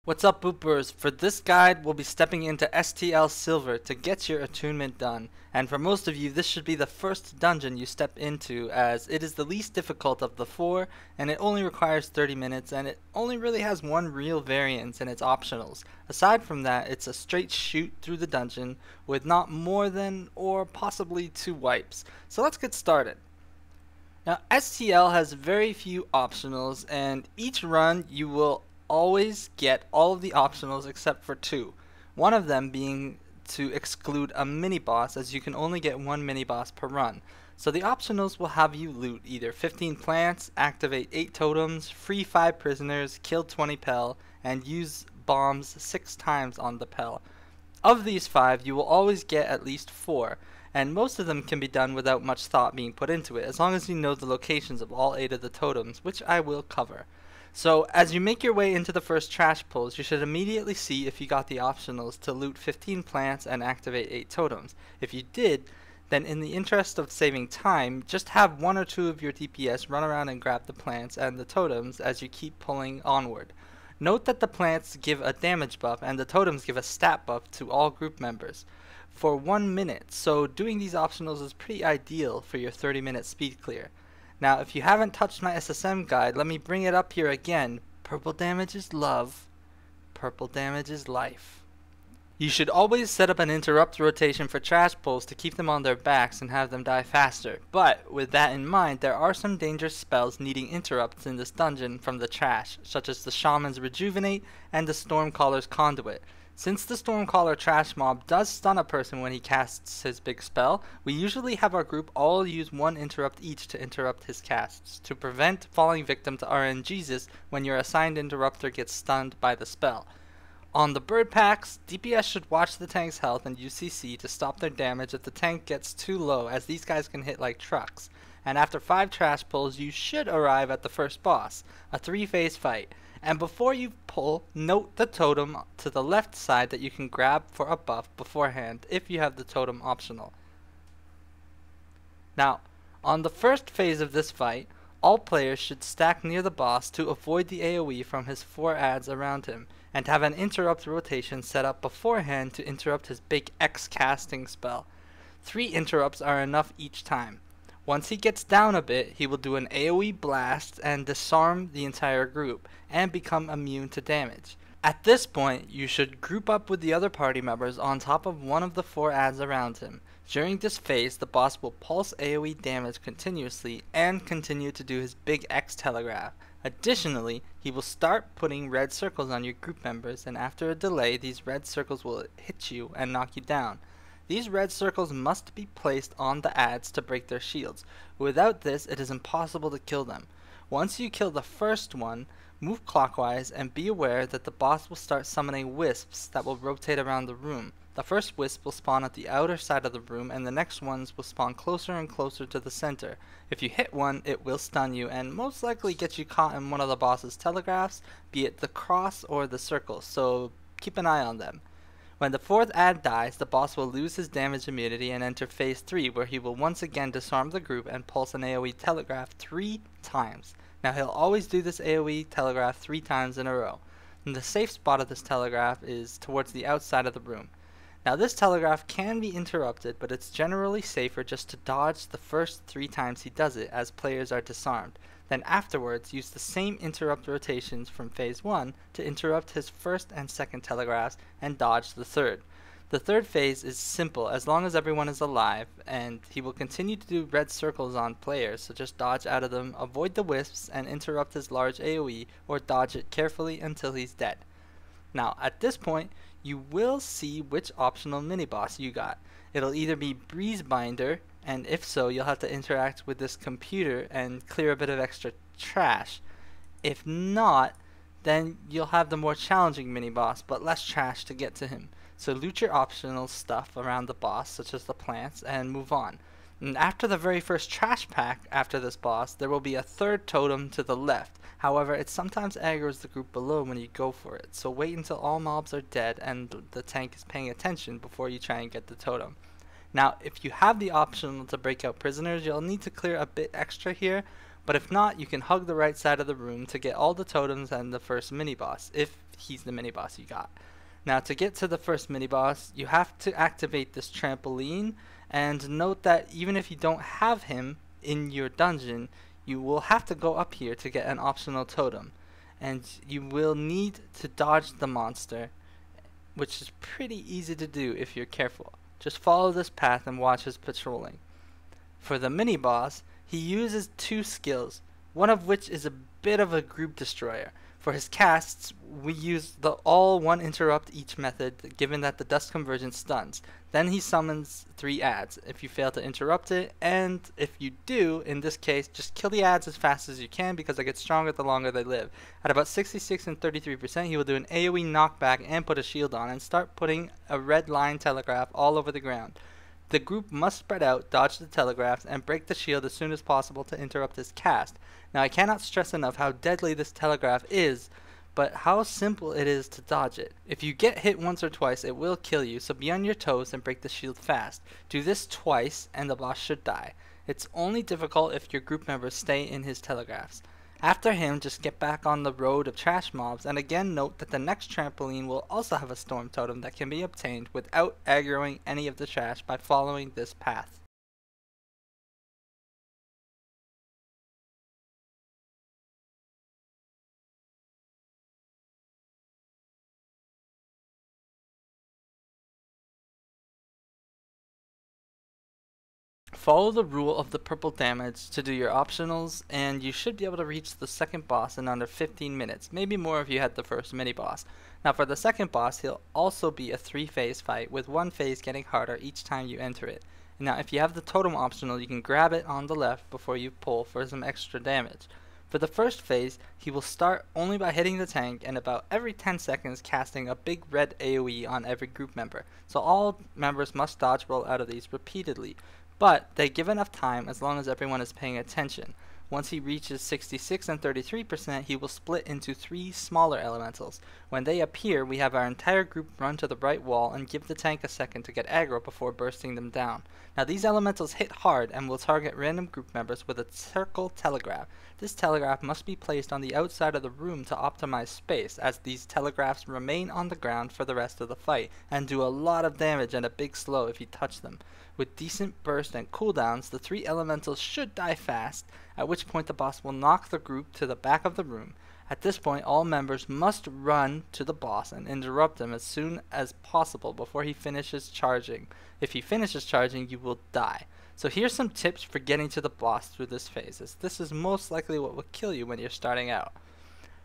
What's up, boopers? For this guide, we'll be stepping into STL Silver to get your attunement done. And for most of you, this should be the first dungeon you step into, as it is the least difficult of the four, and it only requires 30 minutes, and it only really has one real variance in its optionals. Aside from that, it's a straight shoot through the dungeon with not more than, or possibly 2 wipes. So let's get started. Now, STL has very few optionals, and each run you will always get all of the optionals except for 2. One of them being to exclude a mini-boss, as you can only get 1 mini-boss per run. So the optionals will have you loot either 15 plants, activate 8 totems, free 5 prisoners, kill 20 Pel, and use bombs 6 times on the Pel. Of these 5, you will always get at least 4, and most of them can be done without much thought being put into it, as long as you know the locations of all 8 of the totems, which I will cover. So as you make your way into the first trash pulls, you should immediately see if you got the optionals to loot 15 plants and activate 8 totems. If you did, then in the interest of saving time, just have 1 or 2 of your DPS run around and grab the plants and the totems as you keep pulling onward. Note that the plants give a damage buff and the totems give a stat buff to all group members for 1 minute, so doing these optionals is pretty ideal for your 30-minute speed clear. Now, if you haven't touched my SSM guide, let me bring it up here again. Purple damage is love. Purple damage is life. You should always set up an interrupt rotation for trash pulls to keep them on their backs and have them die faster. But, with that in mind, there are some dangerous spells needing interrupts in this dungeon from the trash, such as the Shaman's Rejuvenate and the Stormcaller's Conduit. Since the Stormcaller trash mob does stun a person when he casts his big spell, we usually have our group all use 1 interrupt each to interrupt his casts, to prevent falling victim to RNGesus when your assigned interrupter gets stunned by the spell. On the bird packs, DPS should watch the tank's health and UCC to stop their damage if the tank gets too low, as these guys can hit like trucks. And after 5 trash pulls, you should arrive at the first boss, a 3-phase fight. And before you pull, note the totem to the left side that you can grab for a buff beforehand if you have the totem optional. Now, on the first phase of this fight, all players should stack near the boss to avoid the AoE from his 4 adds around him, and have an interrupt rotation set up beforehand to interrupt his big X casting spell. 3 interrupts are enough each time. Once he gets down a bit, he will do an AoE blast and disarm the entire group, and become immune to damage. At this point, you should group up with the other party members on top of one of the 4 adds around him. During this phase, the boss will pulse AoE damage continuously and continue to do his big X telegraph. Additionally, he will start putting red circles on your group members, and after a delay, these red circles will hit you and knock you down. These red circles must be placed on the adds to break their shields. Without this, it is impossible to kill them. Once you kill the first one, move clockwise and be aware that the boss will start summoning wisps that will rotate around the room. The first wisp will spawn at the outer side of the room, and the next ones will spawn closer and closer to the center. If you hit one, it will stun you and most likely get you caught in one of the boss's telegraphs, be it the cross or the circle, so keep an eye on them. When the 4th add dies, the boss will lose his damage immunity and enter phase 3, where he will once again disarm the group and pulse an AoE telegraph 3 times. Now he'll always do this AoE telegraph 3 times in a row. And the safe spot of this telegraph is towards the outside of the room. Now this telegraph can be interrupted, but it's generally safer just to dodge the first 3 times he does it, as players are disarmed. Then afterwards, use the same interrupt rotations from phase 1 to interrupt his first and second telegraphs and dodge the third. The third phase is simple as long as everyone is alive, and he will continue to do red circles on players, so just dodge out of them, avoid the wisps, and interrupt his large AoE, or dodge it carefully until he's dead. Now, at this point, you will see which optional mini-boss you got. It'll either be Breezebinder, and if so, you'll have to interact with this computer and clear a bit of extra trash. If not, then you'll have the more challenging mini-boss, but less trash to get to him. So loot your optional stuff around the boss, such as the plants, and move on. And after the very first trash pack after this boss, there will be a 3rd totem to the left. However, it sometimes aggroes the group below when you go for it, so wait until all mobs are dead and the tank is paying attention before you try and get the totem. Now, if you have the option to break out prisoners, you'll need to clear a bit extra here, But if not, you can hug the right side of the room to get all the totems and the first mini-boss, if he's the mini-boss you got. Now to get to the first mini-boss, you have to activate this trampoline, and note that even if you don't have him in your dungeon, you will have to go up here to get an optional totem. And you will need to dodge the monster, which is pretty easy to do if you're careful. Just follow this path and watch his patrolling. For the mini-boss, he uses two skills, one of which is a bit of a group destroyer. For his casts, we use the all one interrupt each method, given that the dust conversion stuns. Then he summons 3 adds if you fail to interrupt it, and if you do, in this case, just kill the adds as fast as you can because they get stronger the longer they live. At about 66 and 33%, he will do an AoE knockback and put a shield on and start putting a red line telegraph all over the ground. The group must spread out, dodge the telegraphs, and break the shield as soon as possible to interrupt his cast. Now I cannot stress enough how deadly this telegraph is, but how simple it is to dodge it. If you get hit once or twice, it will kill you, so be on your toes and break the shield fast. Do this twice and the boss should die. It's only difficult if your group members stay in his telegraphs. After him, just get back on the road of trash mobs, and again note that the next trampoline will also have a storm totem that can be obtained without aggroing any of the trash by following this path. Follow the rule of the purple damage to do your optionals, and you should be able to reach the second boss in under 15 minutes, maybe more if you had the first mini-boss. Now for the second boss, he'll also be a 3-phase fight, with one phase getting harder each time you enter it. Now if you have the totem optional, you can grab it on the left before you pull for some extra damage. For the first phase, he will start only by hitting the tank and about every 10 seconds casting a big red AoE on every group member, so all members must dodge roll out of these repeatedly. But they give enough time as long as everyone is paying attention. Once he reaches 66 and 33%, he will split into 3 smaller elementals. When they appear, we have our entire group run to the right wall and give the tank a second to get aggro before bursting them down. Now these elementals hit hard and will target random group members with a circle telegraph. This telegraph must be placed on the outside of the room to optimize space, as these telegraphs remain on the ground for the rest of the fight and do a lot of damage and a big slow if you touch them. With decent burst and cooldowns, the 3 elementals should die fast, at which point the boss will knock the group to the back of the room. At this point, all members must run to the boss and interrupt him as soon as possible before he finishes charging. If he finishes charging, you will die. So here's some tips for getting to the boss through this phase, as this is most likely what will kill you when you're starting out.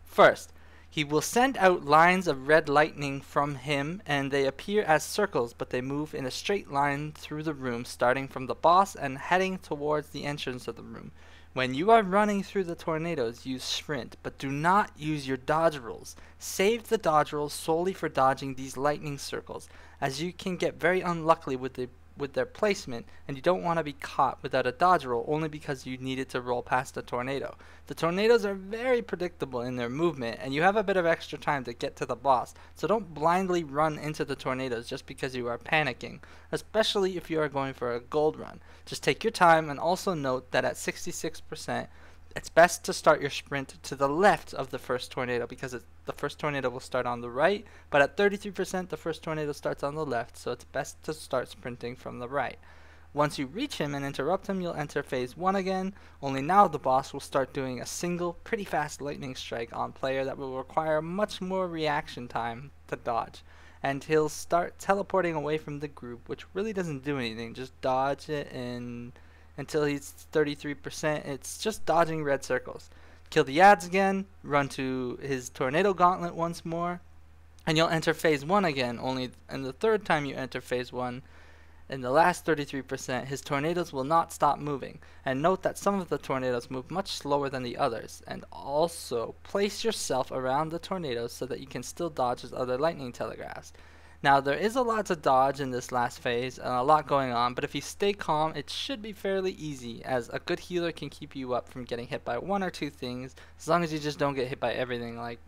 First, he will send out lines of red lightning from him, and they appear as circles, but they move in a straight line through the room, starting from the boss and heading towards the entrance of the room. When you are running through the tornadoes, use sprint, but do not use your dodge rolls. Save the dodge rolls solely for dodging these lightning circles, as you can get very unlucky with their placement, and you don't want to be caught without a dodge roll only because you needed to roll past a tornado. The tornadoes are very predictable in their movement, and you have a bit of extra time to get to the boss, so don't blindly run into the tornadoes just because you are panicking, especially if you are going for a gold run. Just take your time, and also note that at 66%, it's best to start your sprint to the left of the first tornado because the first tornado will start on the right, but at 33% the first tornado starts on the left, so it's best to start sprinting from the right. Once you reach him and interrupt him, you'll enter phase 1 again, only now the boss will start doing a single, pretty fast lightning strike on player that will require much more reaction time to dodge. And he'll start teleporting away from the group, which really doesn't do anything, just dodge it and until he's 33%, it's just dodging red circles. Kill the ads again, run to his tornado gauntlet once more, and you'll enter phase 1 again, only in the third time you enter phase 1, in the last 33%, his tornadoes will not stop moving. And note that some of the tornadoes move much slower than the others, and also place yourself around the tornadoes so that you can still dodge his other lightning telegraphs. Now there is a lot to dodge in this last phase, and a lot going on, but if you stay calm, it should be fairly easy, as a good healer can keep you up from getting hit by 1 or 2 things, as long as you just don't get hit by everything like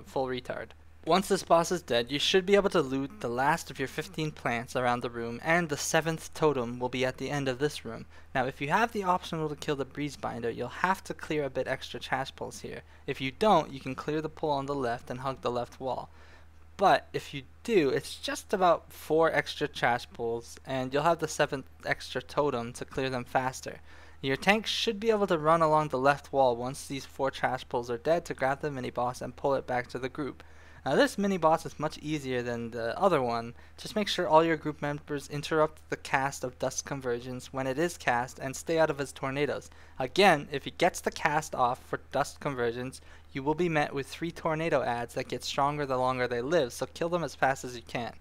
full retard. Once this boss is dead, you should be able to loot the last of your 15 plants around the room, and the 7th totem will be at the end of this room. Now if you have the optional to kill the Breezebinder, you'll have to clear a bit extra trash pulls here. If you don't, you can clear the pull on the left and hug the left wall. But if you do, it's just about 4 extra trash pulls, and you'll have the 7th extra totem to clear them faster. Your tank should be able to run along the left wall once these 4 trash pulls are dead to grab the mini boss and pull it back to the group. Now this mini boss is much easier than the other one. Just make sure all your group members interrupt the cast of Dust Convergence when it is cast and stay out of his tornadoes. Again, if he gets the cast off for Dust Convergence, you will be met with 3 tornado adds that get stronger the longer they live, so kill them as fast as you can.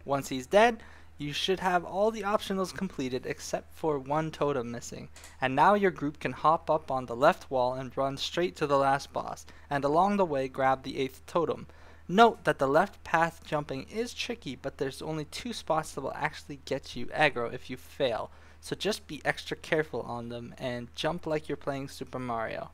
Once he's dead, you should have all the optionals completed except for 1 totem missing. And now your group can hop up on the left wall and run straight to the last boss, and along the way grab the 8th totem. Note that the left path jumping is tricky, but there's only 2 spots that will actually get you aggro if you fail, so just be extra careful on them and jump like you're playing Super Mario.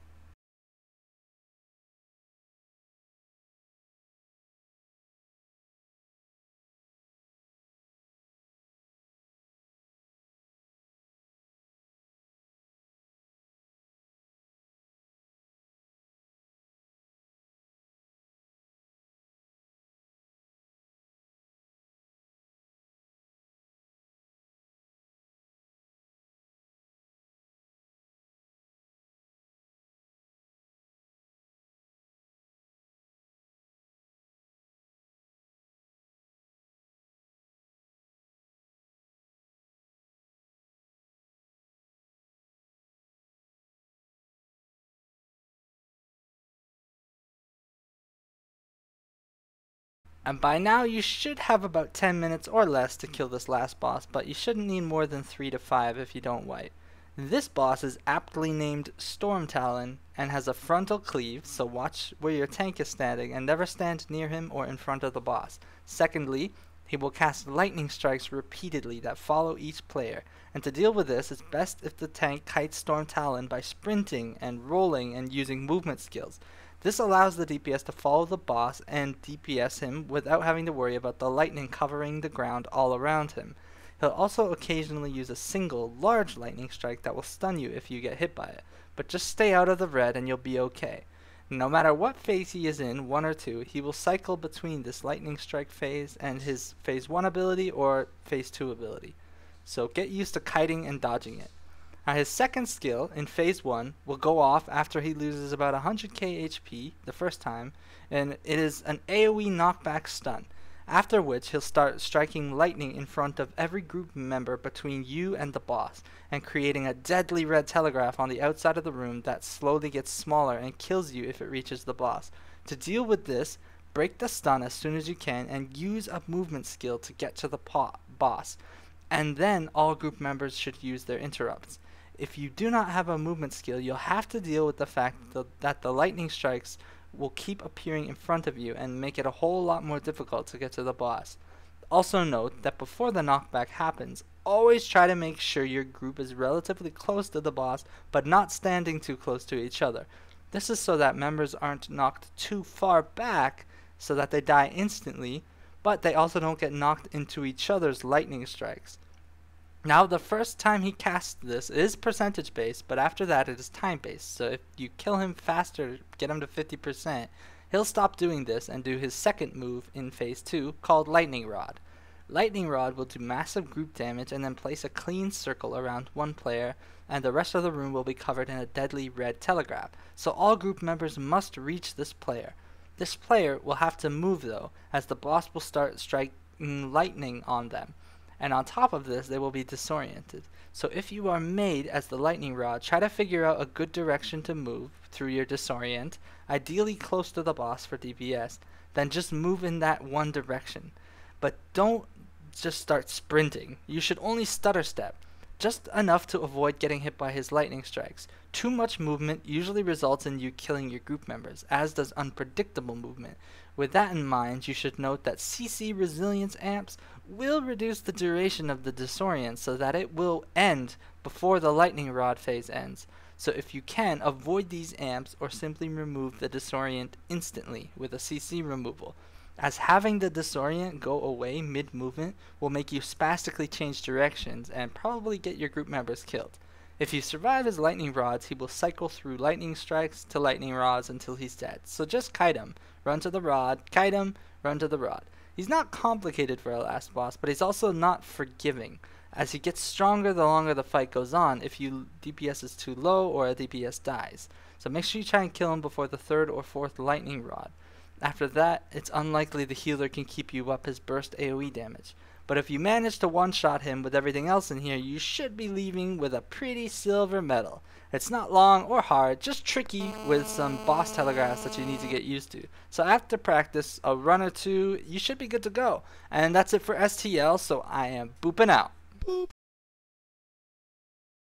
And by now you should have about 10 minutes or less to kill this last boss, but you shouldn't need more than 3 to 5 if you don't wipe. This boss is aptly named Stormtalon and has a frontal cleave, so watch where your tank is standing and never stand near him or in front of the boss. Secondly, he will cast lightning strikes repeatedly that follow each player, and to deal with this, it's best if the tank kites Stormtalon by sprinting and rolling and using movement skills. This allows the DPS to follow the boss and DPS him without having to worry about the lightning covering the ground all around him. He'll also occasionally use a single, large lightning strike that will stun you if you get hit by it, but just stay out of the red and you'll be okay. No matter what phase he is in, 1 or 2, he will cycle between this lightning strike phase and his phase 1 ability or phase 2 ability. So get used to kiting and dodging it. Now his second skill, in phase 1, will go off after he loses about 100k HP the first time, and it is an AoE knockback stun, after which he'll start striking lightning in front of every group member between you and the boss, and creating a deadly red telegraph on the outside of the room that slowly gets smaller and kills you if it reaches the boss. To deal with this, break the stun as soon as you can and use a movement skill to get to the boss, and then all group members should use their interrupts. If you do not have a movement skill, you'll have to deal with the fact that the lightning strikes will keep appearing in front of you and make it a whole lot more difficult to get to the boss. Also note that before the knockback happens, always try to make sure your group is relatively close to the boss but not standing too close to each other. This is so that members aren't knocked too far back so that they die instantly, but they also don't get knocked into each other's lightning strikes. Now the first time he casts this is percentage based, but after that it is time based, so if you kill him faster, get him to 50%, he'll stop doing this and do his second move in phase 2 called Lightning Rod. Lightning Rod will do massive group damage and then place a clean circle around one player, and the rest of the room will be covered in a deadly red telegraph, so all group members must reach this player. This player will have to move though, as the boss will start striking lightning on them. And on top of this, they will be disoriented. So if you are made as the lightning rod, try to figure out a good direction to move through your disorient, ideally close to the boss for DPS, then just move in that one direction. But don't just start sprinting. You should only stutter step, just enough to avoid getting hit by his lightning strikes. Too much movement usually results in you killing your group members, as does unpredictable movement. With that in mind, you should note that CC resilience amps will reduce the duration of the disorient so that it will end before the lightning rod phase ends. So if you can, avoid these amps or simply remove the disorient instantly with a CC removal. as having the disorient go away mid-movement will make you spastically change directions and probably get your group members killed. If you survive his lightning rods, he will cycle through lightning strikes to lightning rods until he's dead. So just kite him, run to the rod, kite him, run to the rod. He's not complicated for a last boss, but he's also not forgiving, as he gets stronger the longer the fight goes on if your DPS is too low or a DPS dies. So make sure you try and kill him before the 3rd or 4th lightning rod. After that, it's unlikely the healer can keep you up his burst AoE damage. But if you manage to one-shot him with everything else in here, you should be leaving with a pretty silver medal. It's not long or hard, just tricky with some boss telegraphs that you need to get used to. So after practice, a run or two, you should be good to go. And that's it for STL, so I am booping out. Boop.